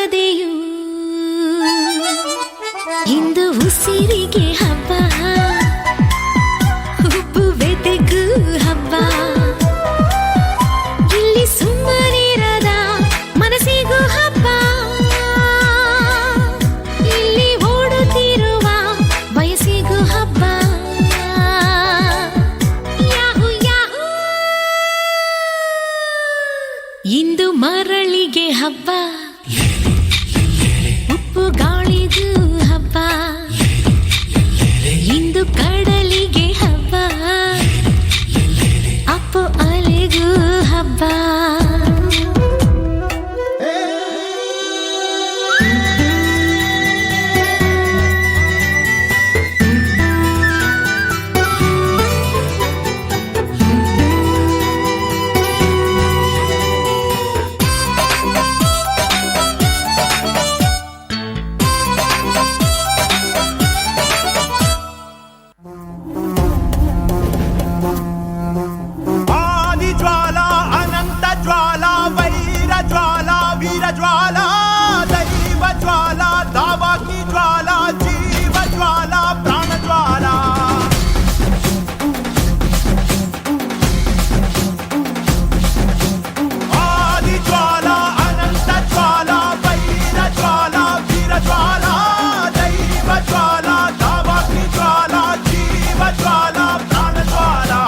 ಬಾರದೆಯೂ ಇಂದು ಉಸಿರಿಗೆ ಹಬ್ಬ ಹುಬ್ಬುವೆದೆಗೂ ಹಬ್ಬ ಇಲ್ಲಿ ಸುಮ್ಮನಿರದ ಮನಸ್ಸಿಗೂ ಹಬ್ಬ ಇಲ್ಲಿ ಓಡುತ್ತಿರುವ ವಯಸ್ಸಿಗೂ ಹಬ್ಬ ಯಾಹು ಯಾಹು ಇಂದು ಮರಳಿಗೆ ಹಬ್ಬ ಉಪ್ಪು ಗಾಳಿಗೂ ಹಬ್ಬ ಇಂದು ಕಡಲಿಗೆ ಹಬ್ಬ ಅಪ್ಪು ಅಲೆಗೂ ಹಬ್ಬ ज्वाला अनंत ज्वाला वैर ज्वाला वीर ज्वाला दैव ज्वाला दावा की ज्वाला जीव ज्वाला प्राण ज्वाला आदि ज्वाला अनंत ज्वाला वैर ज्वाला वीर ज्वाला दैव ज्वाला दावा की ज्वाला जीव ज्वाला प्राण ज्वाला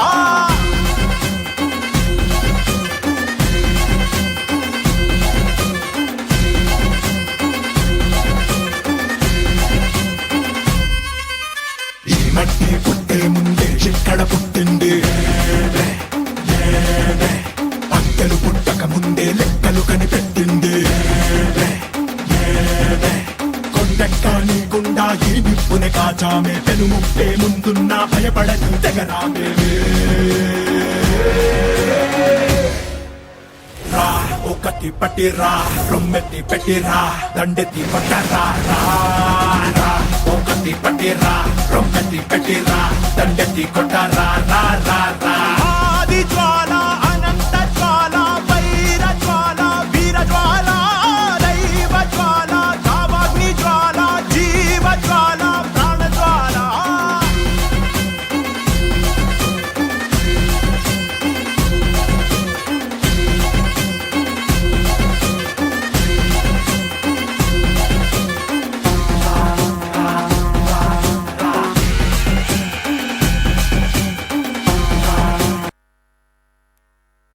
మట్టి పుట్టే ముందే చిక్కడ పుట్టింది పంటలు పుట్టక ముందే లెక్కలు కనిపెట్టింది కొండెక్కాని గుండా ఈ నిప్పుని కాచామే పెను ముప్పే ముందున్నా భయపడని తెగరామే రా ఒకటి పట్టిరా రొమ్మెత్తి పెట్టిరా దండెత్తి పట్టరా రా ఒకటి పట్టిరా రొమ్మెత్తి పెట్టిరా దండెత్తి కొట్టరా రా రా రా